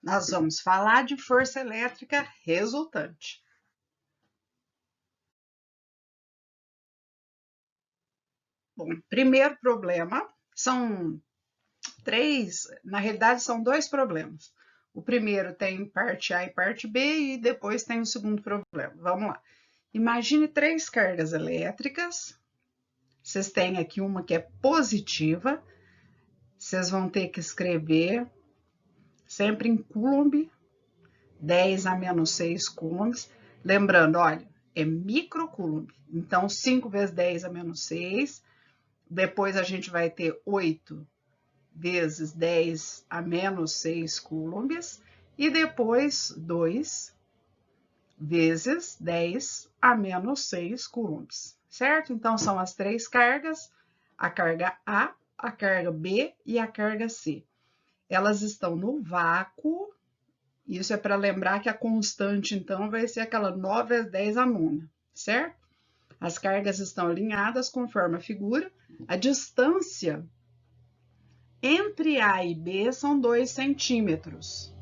nós vamos falar de força elétrica resultante. Bom, primeiro problema são na realidade são dois problemas. O primeiro tem parte A e parte B e depois tem o segundo problema. Vamos lá. Imagine três cargas elétricas. Vocês têm aqui uma que é positiva. Vocês vão ter que escrever sempre em coulomb, 10 a menos 6 coulombs. Lembrando, olha, é microcoulomb. Então, 5 vezes 10 a menos 6. Depois a gente vai ter 8 vezes 10 a menos 6 coulombs. E depois 2 vezes 10 a menos 6 coulombs. Certo? Então, são as três cargas, a carga A, a carga B e a carga C. Elas estão no vácuo. Isso é para lembrar que a constante, então, vai ser aquela 9 vezes 10 a nona, certo? As cargas estão alinhadas conforme a figura. A distância entre A e B são 2 centímetros.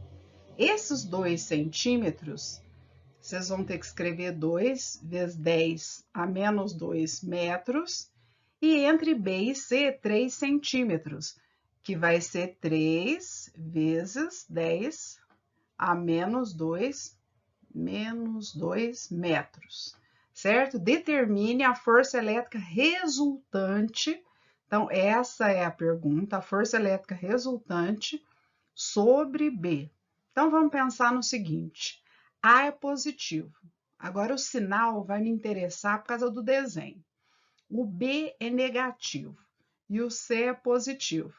Esses 2 centímetros, vocês vão ter que escrever 2 vezes 10 a menos 2 metros. E entre B e C, 3 centímetros, que vai ser 3 vezes 10 a menos 2 metros, certo? Determine a força elétrica resultante. Então, essa é a pergunta, a força elétrica resultante sobre B. Então, vamos pensar no seguinte, A é positivo. Agora, o sinal vai me interessar por causa do desenho. O B é negativo e o C é positivo.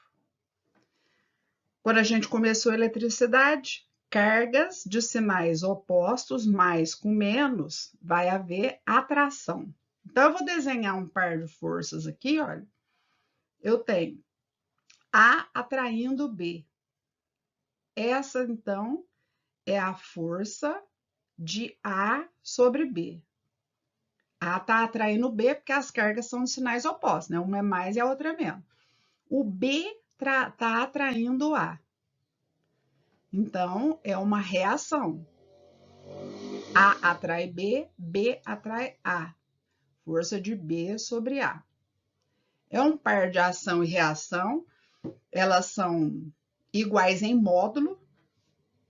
Quando a gente começou a eletricidade, cargas de sinais opostos, mais com menos, vai haver atração. Então, eu vou desenhar um par de forças aqui, olha. Eu tenho A atraindo B. Essa, então, é a força de A sobre B. A está atraindo B porque as cargas são de sinais opostos, né? Uma é mais e a outra é menos. O B está atraindo A. Então, é uma reação. A atrai B, B atrai A. Força de B sobre A. É um par de ação e reação. Elas são iguais em módulo,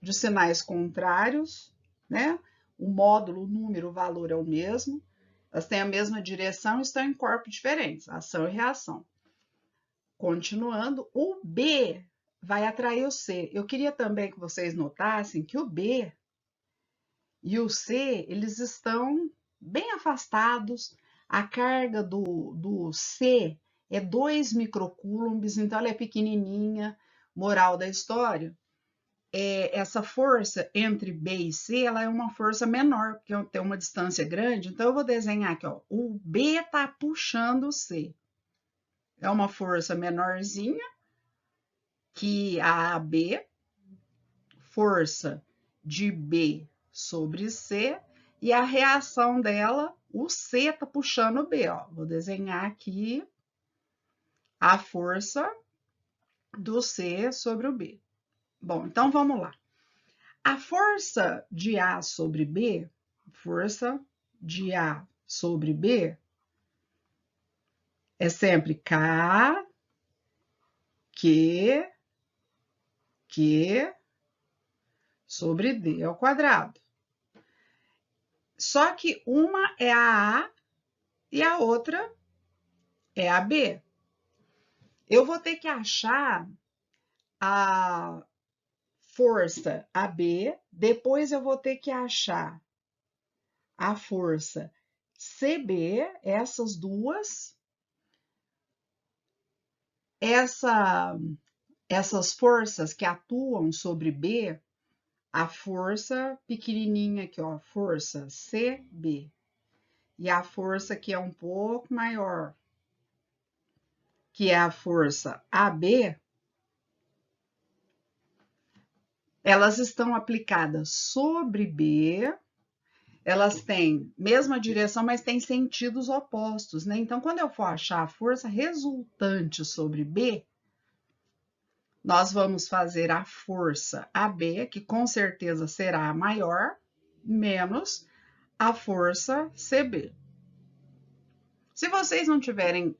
de sinais contrários, né? O módulo, o número, o valor é o mesmo. Elas têm a mesma direção e estão em corpos diferentes, ação e reação. Continuando, o B vai atrair o C. Eu queria também que vocês notassem que o B e o C, eles estão bem afastados. A carga do C é 2 microcoulombs, então ela é pequenininha. Moral da história, essa força entre B e C, ela é uma força menor, porque tem uma distância grande. Então, eu vou desenhar aqui, ó, o B está puxando o C. É uma força menorzinha que a AB, força de B sobre C, e a reação dela, o C está puxando o B, ó. Vou desenhar aqui a força do C sobre o B. Bom, então vamos lá. A força de A sobre B, é sempre K, Q sobre D ao quadrado. Só que uma é a A e a outra é a B. Eu vou ter que achar a força AB, depois eu vou ter que achar a força CB, essas duas. Essas forças que atuam sobre B, a força pequenininha aqui, ó, força CB, e a força que é um pouco maior, que é a força AB, elas estão aplicadas sobre B, elas têm mesma direção, mas têm sentidos opostos, né? Então, quando eu for achar a força resultante sobre B, nós vamos fazer a força AB, que com certeza será a maior, menos a força CB. Se vocês não tiverem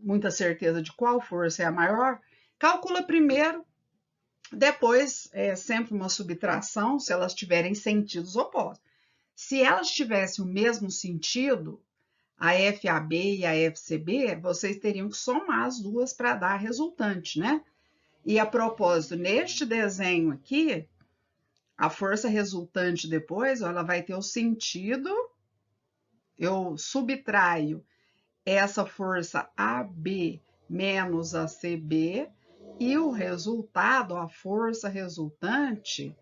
muita certeza de qual força é a maior, calcula primeiro, depois sempre uma subtração, se elas tiverem sentidos opostos. Se elas tivessem o mesmo sentido, a FAB e a FCB, vocês teriam que somar as duas para dar a resultante, né? E a propósito, neste desenho aqui, a força resultante depois, ela vai ter o sentido, eu subtraio essa força AB menos a CB, e o resultado, a força resultante,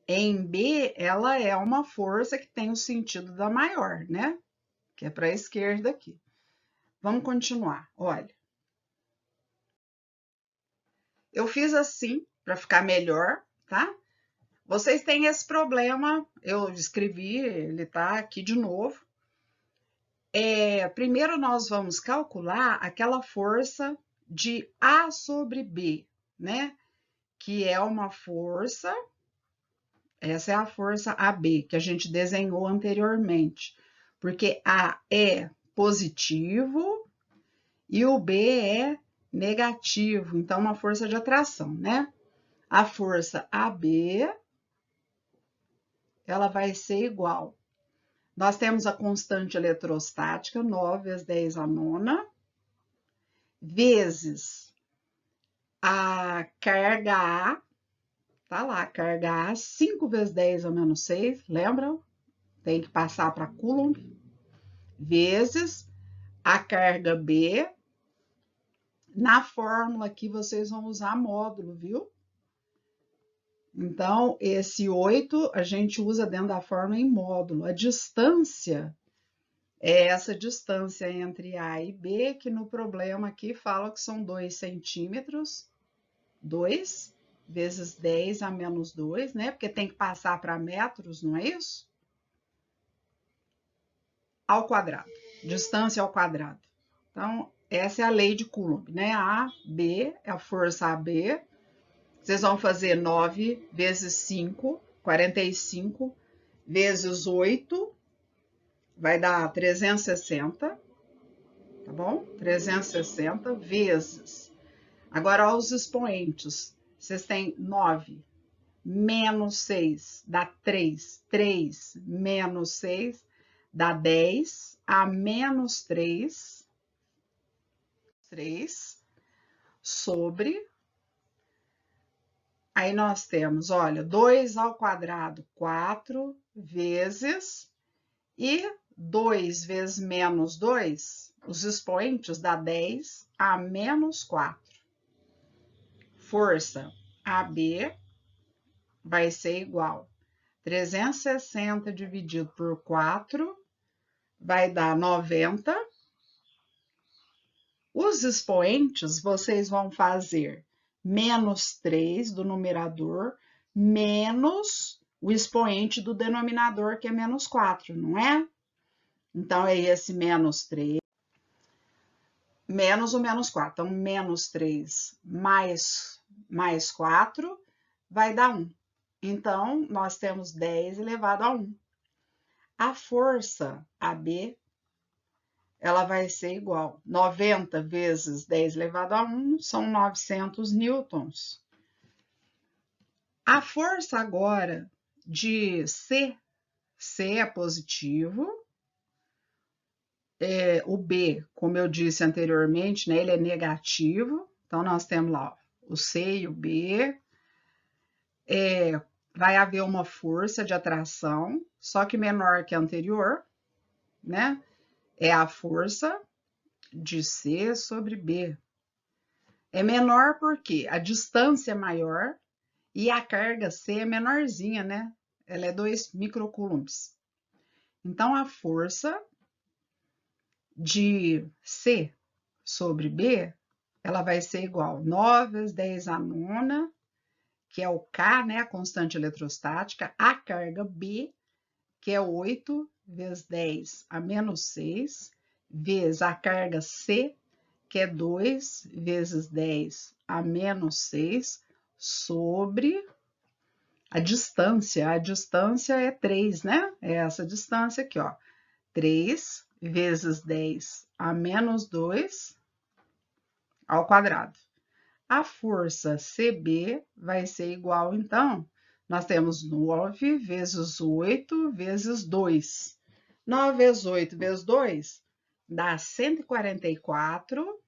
em B, ela é uma força que tem o sentido da maior, né? Que é para a esquerda aqui. Vamos continuar, olha. Eu fiz assim, para ficar melhor, tá? Vocês têm esse problema, eu escrevi, ele tá aqui de novo. Primeiro nós vamos calcular aquela força de A sobre B, né? Que é uma força, essa é a força AB, que a gente desenhou anteriormente. Porque A é positivo e o B é negativo, então uma força de atração, né? A força AB, ela vai ser igual. Nós temos a constante eletrostática, 9 vezes 10 a nona, vezes a carga A, tá lá, a carga A, 5 vezes 10 a menos 6, lembram? Tem que passar para Coulomb, vezes a carga B. Na fórmula aqui vocês vão usar módulo, viu? Então, esse 8 a gente usa dentro da fórmula em módulo. A distância é essa distância entre A e B, que no problema aqui fala que são 2 centímetros. 2 vezes 10 a menos 2, né? Porque tem que passar para metros, não é isso? Ao quadrado. Distância ao quadrado. Então, essa é a lei de Coulomb, né? A, B, é a força AB. Vocês vão fazer 9 vezes 5, 45, vezes 8, vai dar 360, tá bom? 360 vezes. Agora, os expoentes. Vocês têm 9 menos 6 dá 3. 3 menos 6 dá 10. A menos 3 sobre... Aí nós temos, olha, 2 ao quadrado, 4 vezes, e 2 vezes menos 2, os expoentes dá 10 a menos 4. Força AB vai ser igual 360 dividido por 4, vai dar 90. Os expoentes, vocês vão fazer menos 3 do numerador, menos o expoente do denominador, que é menos 4, não é? Então, é esse menos 3, menos o menos 4. Então, menos 3 mais 4 vai dar 1. Então, nós temos 10 elevado a 1. A força AB, ela vai ser igual. 90 vezes 10 elevado a 1 são 900 newtons. A força agora de C é positivo. O B, como eu disse anteriormente, né, ele é negativo. Então, nós temos lá ó, o C e o B. Vai haver uma força de atração, só que menor que a anterior, né? É a força de C sobre B. É menor porque a distância é maior e a carga C é menorzinha, né? Ela é 2 microcoulombs. Então, a força de C sobre B, ela vai ser igual a 9 vezes 10 a nona, que é o K, né? A constante eletrostática, a carga B, que é 8 vezes 10 a menos 6, vezes a carga C, que é 2 vezes 10 a menos 6 sobre a distância. A distância é 3, né? É essa distância aqui, ó. 3 vezes 10 a menos 2 ao quadrado. A força CB vai ser igual, então, nós temos 9 vezes 8 vezes 2. 9 vezes 8 vezes 2 dá 144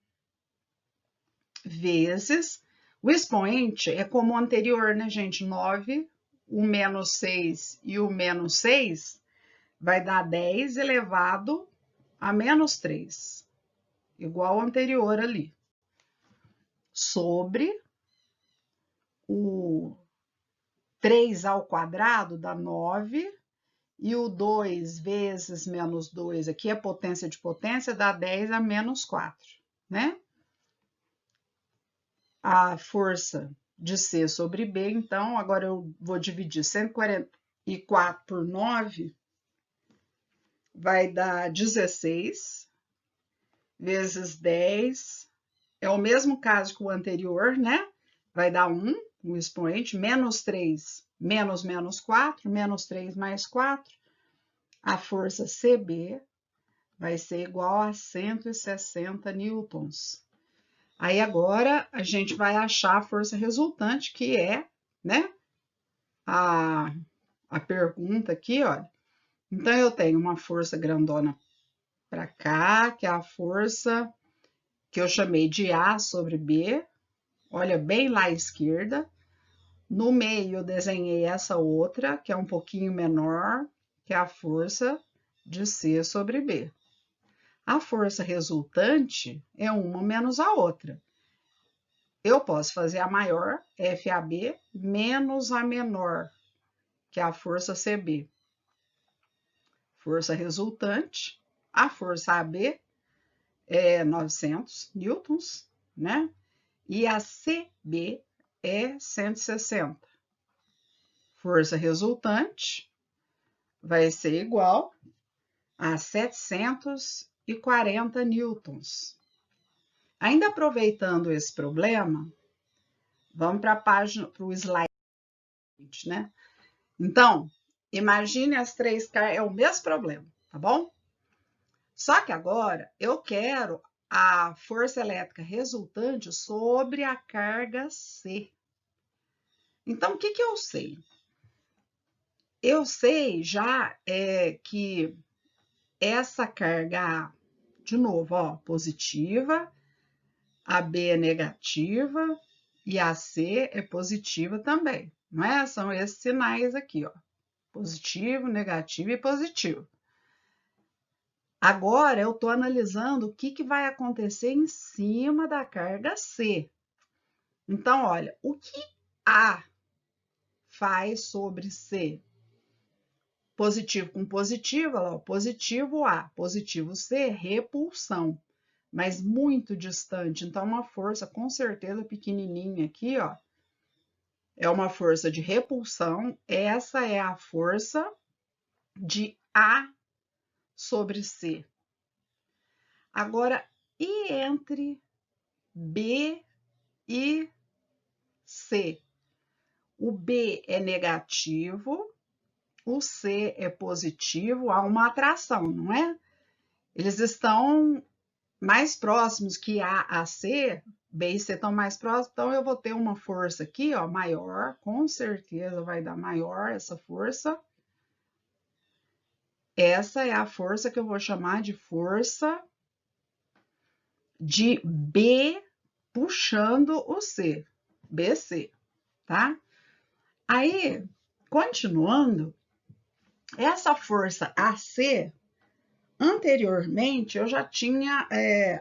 vezes... O expoente é como o anterior, né, gente? 9, o menos 6 e o menos 6 vai dar 10 elevado a menos 3, igual ao anterior ali, sobre o 3 ao quadrado dá 9, e o 2 vezes menos 2, aqui é potência de potência, dá 10 a menos 4, né? A força de C sobre B, então, agora eu vou dividir 144 por 9, vai dar 16, vezes 10, é o mesmo caso que o anterior, né? Vai dar 1, o expoente, menos 3, menos 4, menos 3 mais 4, a força CB vai ser igual a 160 newtons. Aí agora a gente vai achar a força resultante, que é, né, a pergunta aqui, olha. Então, eu tenho uma força grandona para cá, que é a força que eu chamei de A sobre B. Olha, bem lá à esquerda. No meio, eu desenhei essa outra, que é um pouquinho menor, que é a força de C sobre B. A força resultante é uma menos a outra. Eu posso fazer a maior, FAB, menos a menor, que é a força CB. Força resultante, a força AB é 900 newtons, né? E a CB é 160. Força resultante vai ser igual a 740 newtons. Ainda aproveitando esse problema, vamos para a página, para o slide, né? Então, imagine as três cargas, é o mesmo problema, tá bom? Só que agora eu quero a força elétrica resultante sobre a carga C. Então, o que eu sei? Eu sei já que essa carga A, de novo, ó, positiva, a B é negativa e a C é positiva também, não é? São esses sinais aqui, ó, positivo, negativo e positivo. Agora eu estou analisando o que vai acontecer em cima da carga C. Então, olha, o que A faz sobre C? Positivo com positivo, olha lá, positivo A, positivo C, repulsão, mas muito distante. Então, uma força com certeza pequenininha aqui, ó, é uma força de repulsão. Essa é a força de A sobre C. Agora, e entre B e C? O B é negativo, o C é positivo, há uma atração, não é? Eles estão mais próximos que A a C, B e C estão mais próximos, então eu vou ter uma força aqui, ó, maior, com certeza vai dar maior essa força. Essa é a força que eu vou chamar de força de B puxando o C, BC, tá? Aí, continuando, essa força AC, anteriormente eu já tinha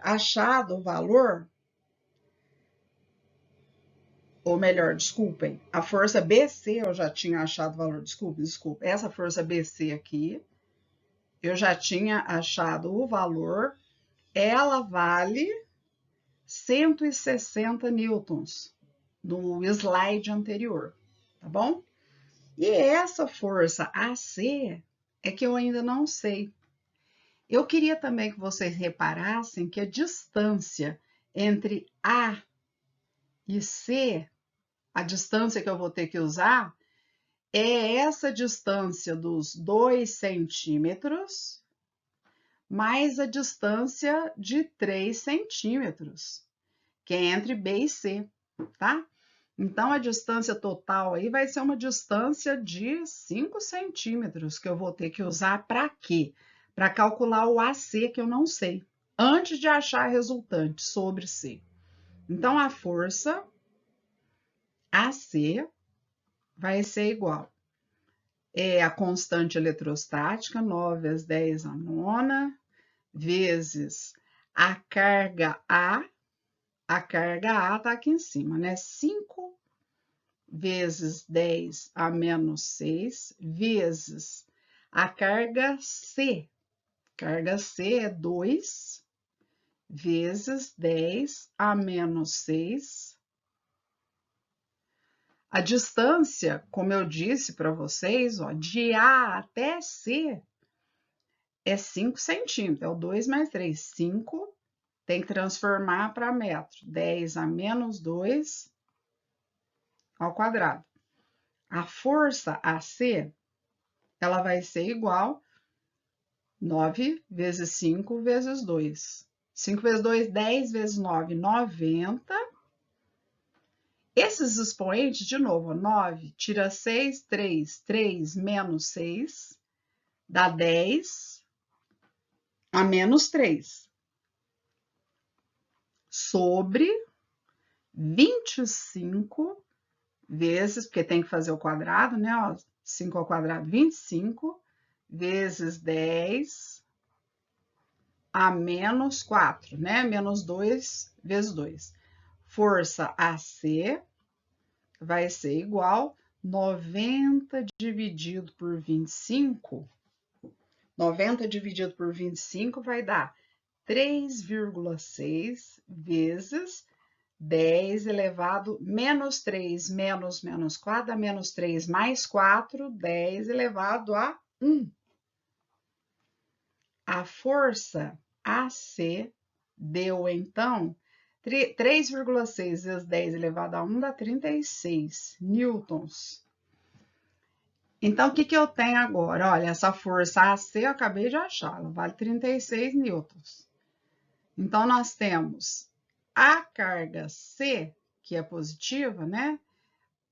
achado o valor, ou melhor, desculpem, a força BC eu já tinha achado o valor, desculpa, essa força BC aqui, eu já tinha achado o valor, ela vale 160 newtons no slide anterior, tá bom? E essa força AC é que eu ainda não sei. Eu queria também que vocês reparassem que a distância entre A e C, a distância que eu vou ter que usar é essa distância dos 2 centímetros mais a distância de 3 centímetros, que é entre B e C, tá? Então, a distância total aí vai ser uma distância de 5 centímetros que eu vou ter que usar para quê? Para calcular o AC, que eu não sei, antes de achar a resultante sobre C. Então, a força AC vai ser igual a constante eletrostática, 9 às 10 a nona, vezes a carga A está aqui em cima, né? 5 vezes 10 a menos 6, vezes a carga C. Carga C é 2 vezes 10 a menos 6. A distância, como eu disse para vocês, ó, de A até C é 5 centímetros, é o 2 mais 3, 5, tem que transformar para metro, 10 a menos 2 ao quadrado. A força AC, ela vai ser igual 9 vezes 5 vezes 2. 5 vezes 2, 10 vezes 9, 90. Esses expoentes, de novo, 9 tira 6, 3 menos 6, dá 10 a menos 3. Sobre 25 vezes, porque tem que fazer o quadrado, né? Ó, 5 ao quadrado, 25 vezes 10 a menos 4, né? Menos 2 vezes 2. Força AC vai ser igual 90 dividido por 25. 90 dividido por 25 vai dar 3,6 vezes 10 elevado menos 3 menos 4 dá menos 3 mais 4, 10 elevado a 1. A força AC deu, então, 3,6 vezes 10 elevado a 1 dá 36 newtons. Então, o que eu tenho agora? Olha, essa força AC eu acabei de achar, ela vale 36 newtons. Então, nós temos a carga C, que é positiva, né?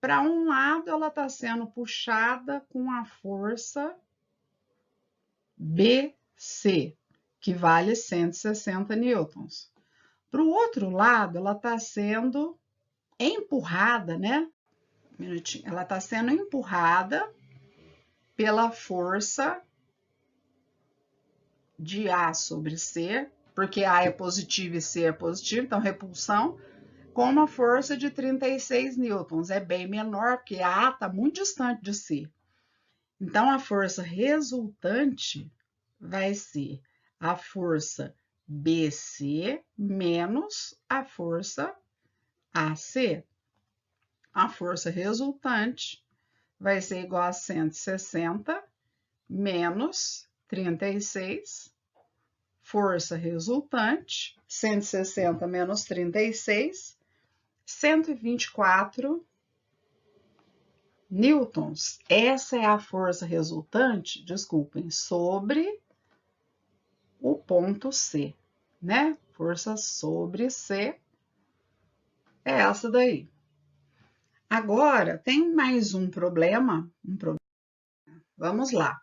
Para um lado, ela está sendo puxada com a força BC, que vale 160 newtons. Para o outro lado, ela está sendo empurrada, né? Um minutinho. Ela está sendo empurrada pela força de A sobre C, porque A é positivo e C é positivo, então repulsão, com uma força de 36 newtons. É bem menor, porque A está muito distante de C. Então, a força resultante vai ser a força BC menos a força AC. A força resultante vai ser igual a 160 menos 36. Força resultante, 160 menos 36, 124 newtons. Essa é a força resultante, desculpem, sobre o ponto C, né? Força sobre C é essa daí. Agora, tem mais um problema. Vamos lá.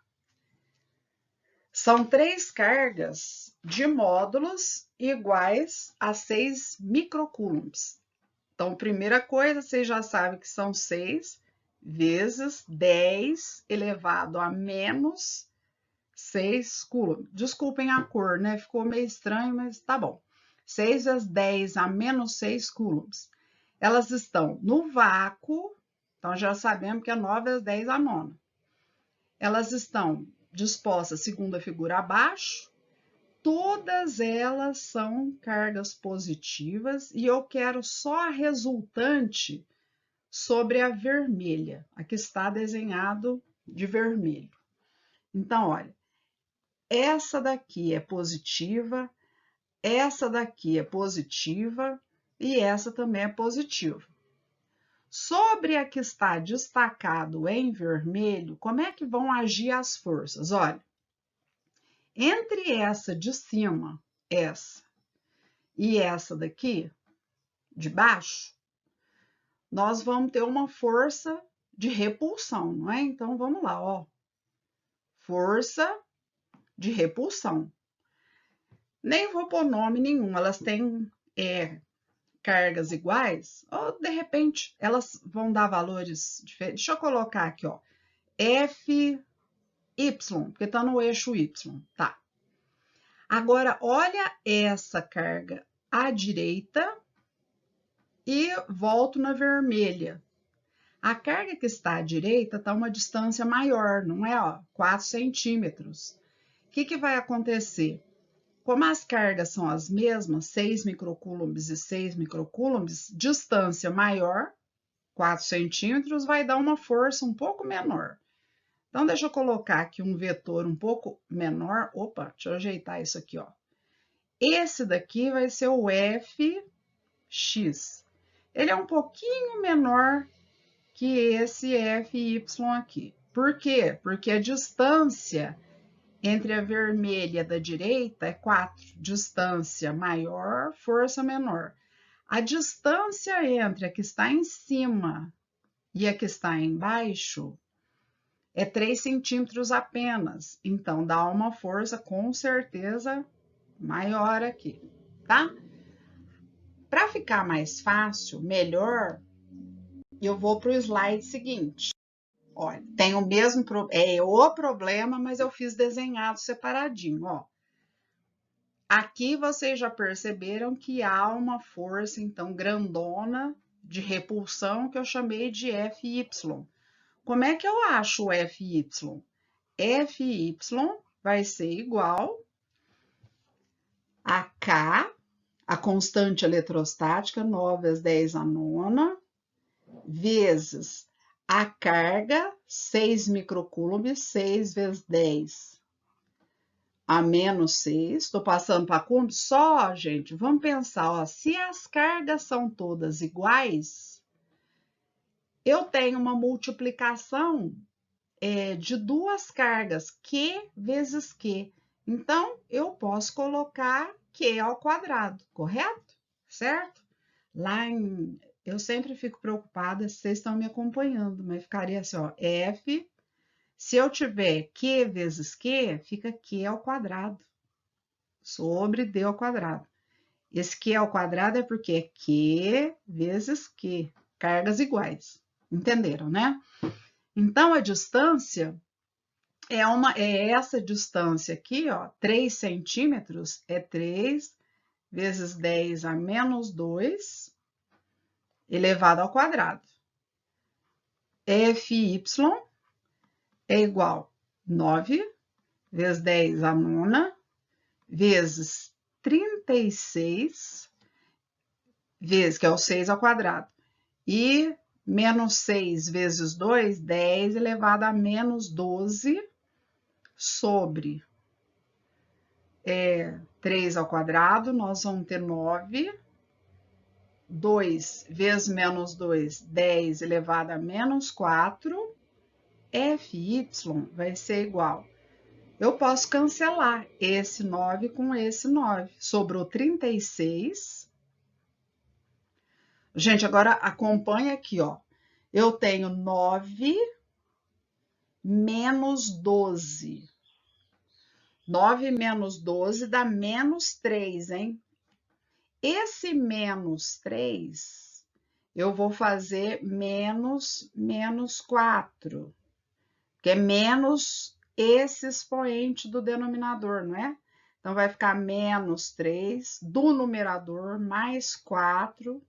São 3 cargas de módulos iguais a 6 microcoulombs. Então, primeira coisa, vocês já sabem que são 6 vezes 10 elevado a menos 6 coulombs. Desculpem a cor, né? Ficou meio estranho, mas tá bom. 6 vezes 10 a menos 6 coulombs. Elas estão no vácuo, então já sabemos que é 9 vezes 10 a nona. Elas estão dispostas segundo a figura abaixo. Todas elas são cargas positivas e eu quero só a resultante sobre a vermelha. Aqui está desenhado de vermelho. Então, olha, essa daqui é positiva, essa daqui é positiva e essa também é positiva. Sobre a que está destacado em vermelho, como é que vão agir as forças? Olha, entre essa de cima, essa, e essa daqui, de baixo, nós vamos ter uma força de repulsão, não é? Então, vamos lá, ó. Força de repulsão. Nem vou pôr nome nenhum, elas têm cargas iguais, ou de repente elas vão dar valores diferentes. Deixa eu colocar aqui, ó, FY, porque está no eixo Y, tá? Agora, olha essa carga à direita e volto na vermelha. A carga que está à direita está uma distância maior, não é? Ó, 4 centímetros. O que vai acontecer? Como as cargas são as mesmas, 6 microcoulombs e 6 microcoulombs, distância maior, 4 centímetros, vai dar uma força um pouco menor. Então, deixa eu colocar aqui um vetor um pouco menor. Opa, deixa eu ajeitar isso aqui, ó. Esse daqui vai ser o Fx. Ele é um pouquinho menor que esse Fy aqui. Por quê? Porque a distância entre a vermelha da direita é 4. Distância maior, força menor. A distância entre a que está em cima e a que está embaixo é 3 centímetros apenas. Então, dá uma força com certeza maior aqui, tá? Para ficar mais fácil, melhor, eu vou para o slide seguinte. Olha, tem o mesmo o problema, mas eu fiz desenhado separadinho, ó. Aqui vocês já perceberam que há uma força, então, grandona de repulsão que eu chamei de Fy. Como é que eu acho o Fy? Fy vai ser igual a K, a constante eletrostática, 9 vezes 10 a nona, vezes a carga, 6 microcoulombs, 6 vezes 10 a menos 6. Estou passando para coulomb só, gente. Vamos pensar, ó, se as cargas são todas iguais, eu tenho uma multiplicação de duas cargas, Q vezes Q. Então, eu posso colocar Q ao quadrado, correto? Certo? Eu sempre fico preocupada se vocês estão me acompanhando, mas ficaria assim, ó, F. Se eu tiver Q vezes Q, fica Q ao quadrado, sobre D ao quadrado. Esse Q ao quadrado é porque é Q vezes Q, cargas iguais. Entenderam, né? Então, a distância é essa distância aqui, ó, 3 centímetros, é 3 vezes 10 a menos 2, elevado ao quadrado. Fy é igual a 9 vezes 10 a nona, vezes 36, vezes, que é o 6 ao quadrado, e menos 6 vezes 2, 10 elevado a menos 12, sobre 3 ao quadrado, nós vamos ter 9, 2 vezes menos 2, 10 elevado a menos 4, Fy vai ser igual. Eu posso cancelar esse 9 com esse 9. Sobrou 36. Gente, agora acompanha aqui, ó. Eu tenho 9 menos 12. 9 menos 12 dá menos 3, hein? Esse menos 3, eu vou fazer menos 4, que é menos esse expoente do denominador, não é? Então, vai ficar menos 3 do numerador, mais 4.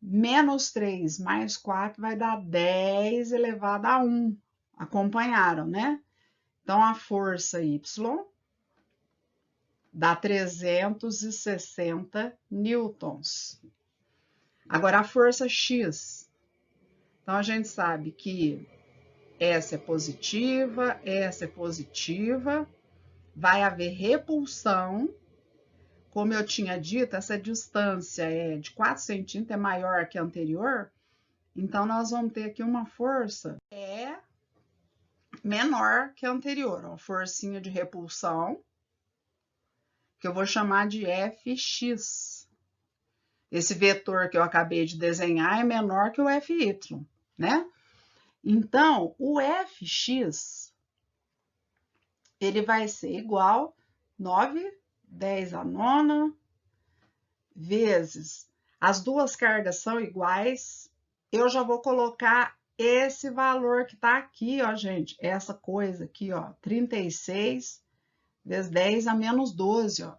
Menos 3 mais 4 vai dar 10 elevado a 1. Acompanharam, né? Então, a força Y dá 360 newtons. Agora, a força X. Então, a gente sabe que essa é positiva, vai haver repulsão. como eu tinha dito, essa distância de 4 centímetros, é maior que a anterior, então nós vamos ter aqui uma força menor que a anterior, ó, forcinha de repulsão, que eu vou chamar de Fx. Esse vetor que eu acabei de desenhar é menor que o Fy, né? Então, o Fx, ele vai ser igual 9/10⁹ vezes, as duas cargas são iguais, eu já vou colocar esse valor que tá aqui, ó, gente, essa coisa aqui, ó, 36 vezes 10 a menos 12, ó,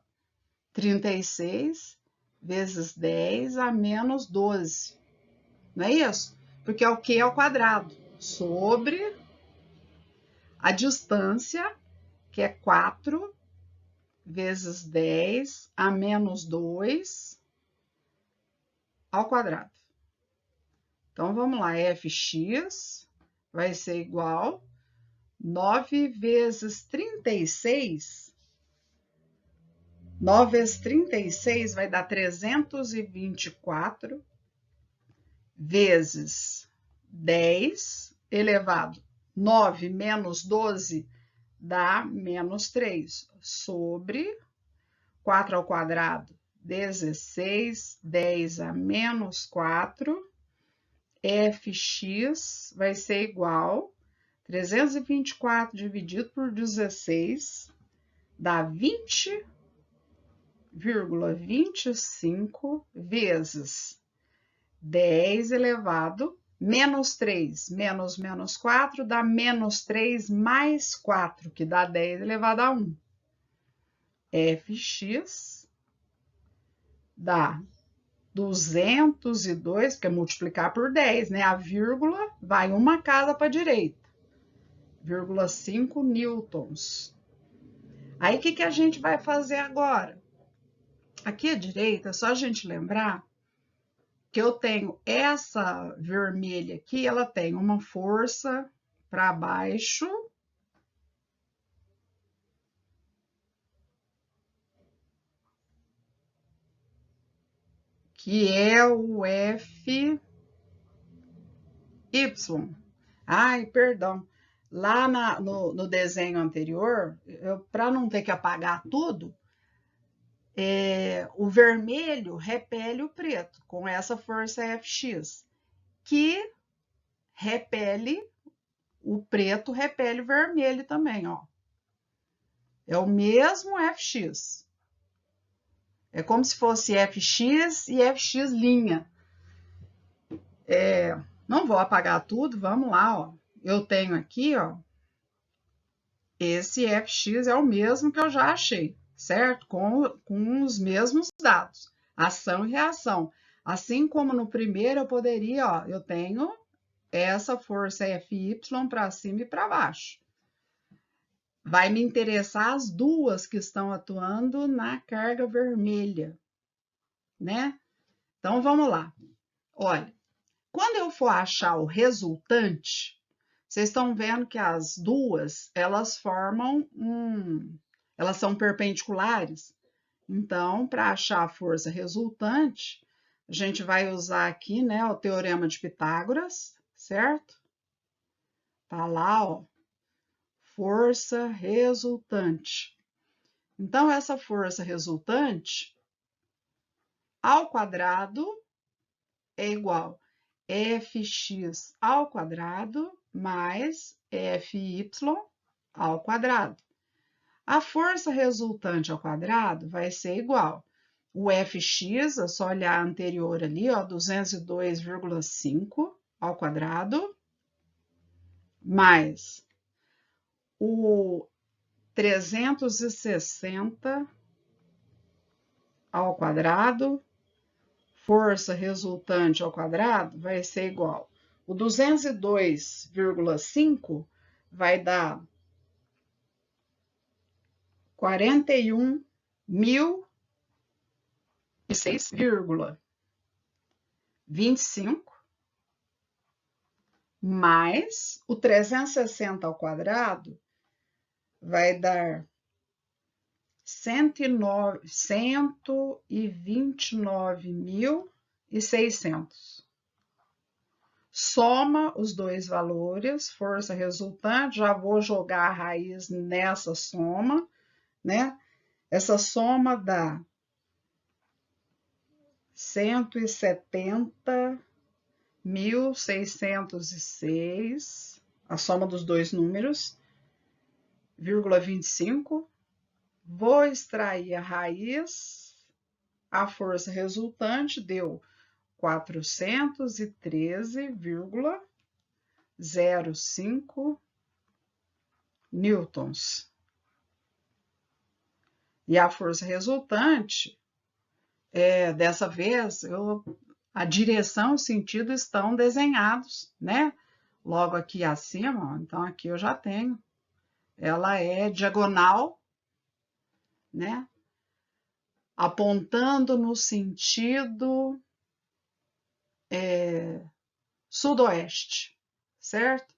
36 vezes 10 a menos 12, não é isso? Porque é o Q ao quadrado, sobre a distância, que é 4 vezes 10 a menos 2 ao quadrado. Então, vamos lá, Fx vai ser igual 9 vezes 36. 9 vezes 36 vai dar 324 vezes 10 elevado 9 menos 12 dá menos 3, sobre 4 ao quadrado, 16, 10 a menos 4, Fx vai ser igual 324 dividido por 16, dá 20,25 vezes 10 elevado menos 3, menos 4, dá menos 3 mais 4, que dá 10 elevado a 1. Fx dá 202, porque é multiplicar por 10, né? A vírgula vai uma casa para a direita. 0,5 newtons. Aí, o que a gente vai fazer agora? Aqui à direita, é só a gente lembrar que eu tenho essa vermelha aqui, ela tem uma força para baixo, que é o Fy. Ai, perdão. Lá no desenho anterior, para não ter que apagar tudo, o vermelho repele o preto com essa força Fx, que repele o preto, repele o vermelho também, ó. É o mesmo Fx. É como se fosse Fx e Fx'. Não vou apagar tudo, vamos lá, ó. Eu tenho aqui, ó, esse Fx é o mesmo que eu já achei, certo? Com os mesmos dados, ação e reação. Assim como no primeiro eu poderia, ó, eu tenho essa força Fy para cima e para baixo. Vai me interessar as duas que estão atuando na carga vermelha, né? Então, vamos lá. Olha, quando eu for achar o resultante, vocês estão vendo que as duas, elas formam elas são perpendiculares. Então, para achar a força resultante, a gente vai usar aqui, né, o teorema de Pitágoras, certo? Tá lá, ó, força resultante. Então, essa força resultante ao quadrado é igual a Fx ao quadrado mais Fy ao quadrado. A força resultante ao quadrado vai ser igual. O Fx, é só olhar a anterior ali, ó, 202,5 ao quadrado, mais o 360 ao quadrado, força resultante ao quadrado, vai ser igual. O 202,5 vai dar 41.006,25 mais o 360 ao quadrado vai dar 129.600. Soma os dois valores, força resultante, já vou jogar a raiz nessa soma, né? Essa soma dá 170.606, a soma dos dois números, vírgula 25. Vou extrair a raiz, a força resultante deu 413,05 newtons. E a força resultante, dessa vez, a direção e o sentido estão desenhados, né? Logo aqui acima, ó, então aqui eu já tenho. Ela é diagonal, né? Apontando no sentido sudoeste, certo?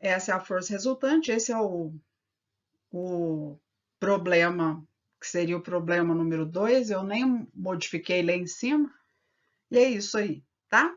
Essa é a força resultante, esse é o problema, que seria o problema número 2, eu nem modifiquei lá em cima, e é isso aí, tá?